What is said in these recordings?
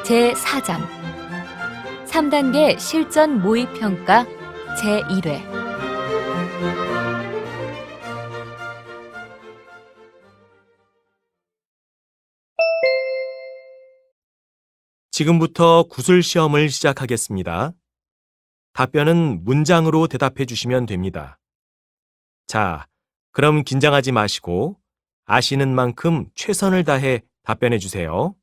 제4장 3단계 실전 모의평가 제1회 지금부터 구술 시험을 시작하겠습니다. 답변은 문장으로 대답해 주시면 됩니다. 자, 그럼 긴장하지 마시고 아시는 만큼 최선을 다해 답변해 주세요.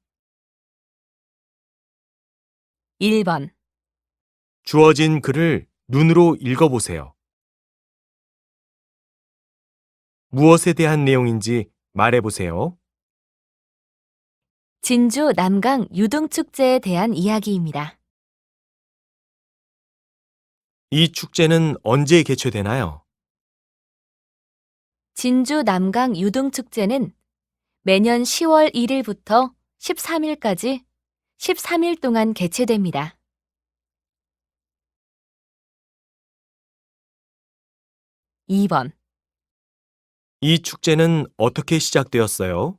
1번 주어진 글을 눈으로 읽어보세요. 무엇에 대한 내용인지 말해보세요. 진주 남강 유등축제에 대한 이야기입니다. 이 축제는 언제 개최되나요? 진주 남강 유등축제는 매년 10월 1일부터 13일까지 13일 동안 개최됩니다. 2번 이 축제는 어떻게 시작되었어요?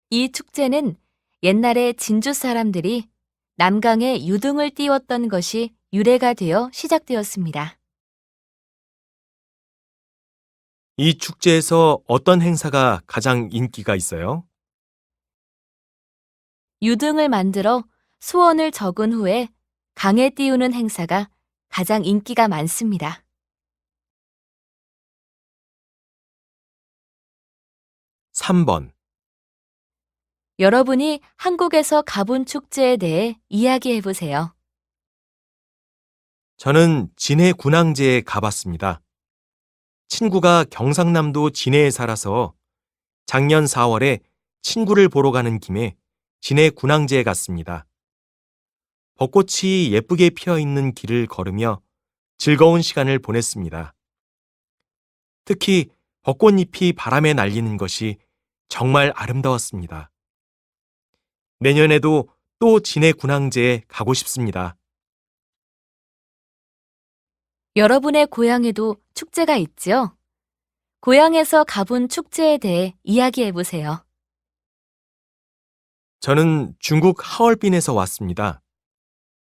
이 축제는 옛날에 진주 사람들이 남강에 유등을 띄웠던 것이 유래가 되어 시작되었습니다. 이 축제에서 어떤 행사가 가장 인기가 있어요? 유등을 만들어 소원을 적은 후에 강에 띄우는 행사가 가장 인기가 많습니다. 3번. 여러분이 한국에서 가본 축제에 대해 이야기해 보세요. 저는 진해 군항제에 가봤습니다. 친구가 경상남도 진해에 살아서 작년 4월에 친구를 보러 가는 김에 진해 군항제에 갔습니다. 벚꽃이 예쁘게 피어 있는 길을 걸으며 즐거운 시간을 보냈습니다. 특히 벚꽃잎이 바람에 날리는 것이 정말 아름다웠습니다. 내년에도 또 진해 군항제에 가고 싶습니다. 여러분의 고향에도 축제가 있지요? 고향에서 가본 축제에 대해 이야기해 보세요. 저는 중국 하얼빈에서 왔습니다.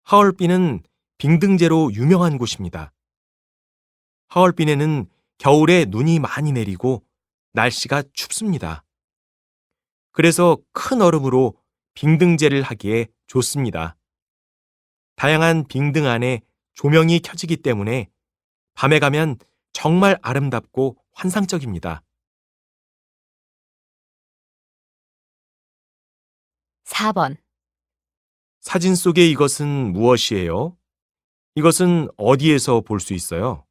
하얼빈은 빙등제로 유명한 곳입니다. 하얼빈에는 겨울에 눈이 많이 내리고 날씨가 춥습니다. 그래서 큰 얼음으로 빙등제를 하기에 좋습니다. 다양한 빙등 안에 조명이 켜지기 때문에 밤에 가면 정말 아름답고 환상적입니다. 4번 사진 속의 이것은 무엇이에요? 이것은 어디에서 볼 수 있어요?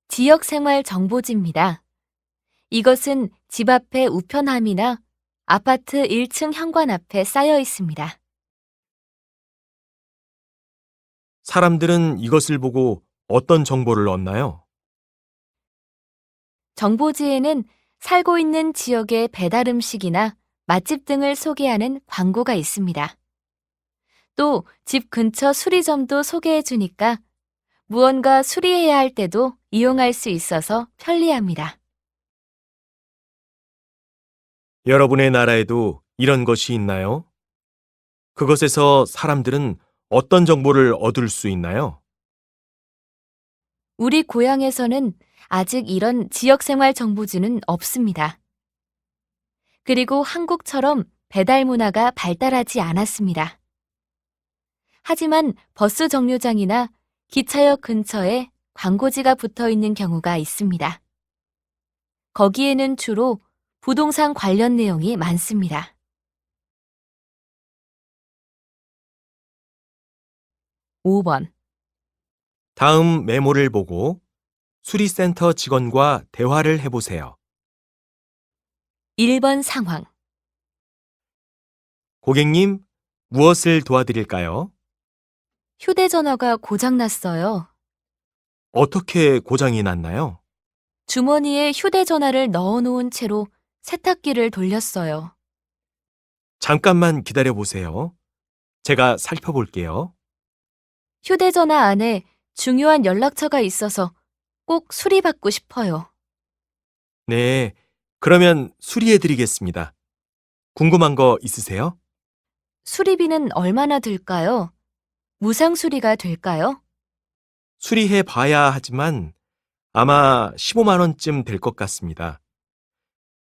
지역생활 정보지입니다. 이것은 집 앞의 우편함이나 아파트 1층 현관 앞에 쌓여 있습니다. 사람들은 이것을 보고 어떤 정보를 얻나요? 정보지에는 살고 있는 지역의 배달 음식이나 맛집 등을 소개하는 광고가 있습니다. 또 집 근처 수리점도 소개해 주니까 무언가 수리해야 할 때도 이용할 수 있어서 편리합니다. 여러분의 나라에도 이런 것이 있나요? 그것에서 사람들은 어떤 정보를 얻을 수 있나요? 우리 고향에서는 아직 이런 지역생활 정보지는 없습니다. 그리고 한국처럼 배달 문화가 발달하지 않았습니다. 하지만 버스 정류장이나 기차역 근처에 광고지가 붙어 있는 경우가 있습니다. 거기에는 주로 부동산 관련 내용이 많습니다. 5번 다음 메모를 보고 수리센터 직원과 대화를 해보세요. 1번 상황 고객님, 무엇을 도와드릴까요? 휴대전화가 고장났어요. 어떻게 고장이 났나요? 주머니에 휴대전화를 넣어놓은 채로 세탁기를 돌렸어요. 잠깐만 기다려보세요. 제가 살펴볼게요. 휴대전화 안에 중요한 연락처가 있어서 꼭 수리받고 싶어요. 네, 그러면 수리해드리겠습니다. 궁금한 거 있으세요? 수리비는 얼마나 들까요? 무상 수리가 될까요? 수리해 봐야 하지만 아마 15만 원쯤 될 것 같습니다.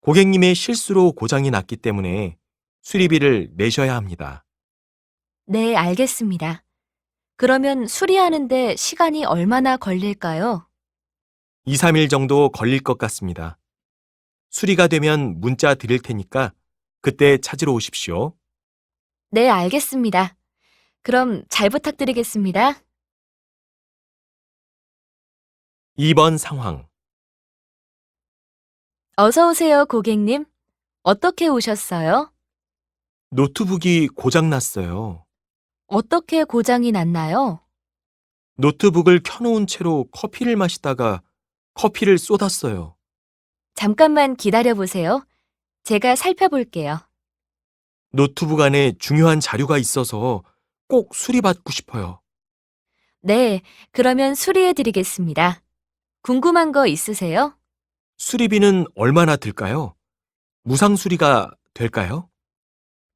고객님의 실수로 고장이 났기 때문에 수리비를 내셔야 합니다. 네, 알겠습니다. 그러면 수리하는데 시간이 얼마나 걸릴까요? 2, 3일 정도 걸릴 것 같습니다. 수리가 되면 문자 드릴 테니까 그때 찾으러 오십시오. 네, 알겠습니다. 그럼 잘 부탁드리겠습니다. 2번 상황. 어서 오세요, 고객님. 어떻게 오셨어요? 노트북이 고장 났어요. 어떻게 고장이 났나요? 노트북을 켜놓은 채로 커피를 마시다가 커피를 쏟았어요. 잠깐만 기다려 보세요. 제가 살펴볼게요. 노트북 안에 중요한 자료가 있어서 꼭 수리받고 싶어요. 네, 그러면 수리해 드리겠습니다. 궁금한 거 있으세요? 수리비는 얼마나 들까요? 무상 수리가 될까요?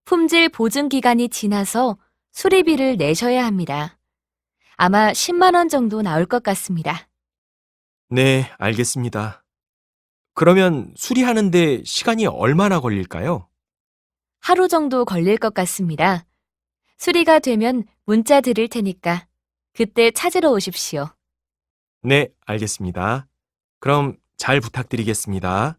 품질 보증 기간이 지나서 수리비를 내셔야 합니다. 아마 10만 원 정도 나올 것 같습니다. 네, 알겠습니다. 그러면 수리하는데 시간이 얼마나 걸릴까요? 하루 정도 걸릴 것 같습니다. 수리가 되면 문자 드릴 테니까 그때 찾으러 오십시오. 네, 알겠습니다. 그럼 잘 부탁드리겠습니다.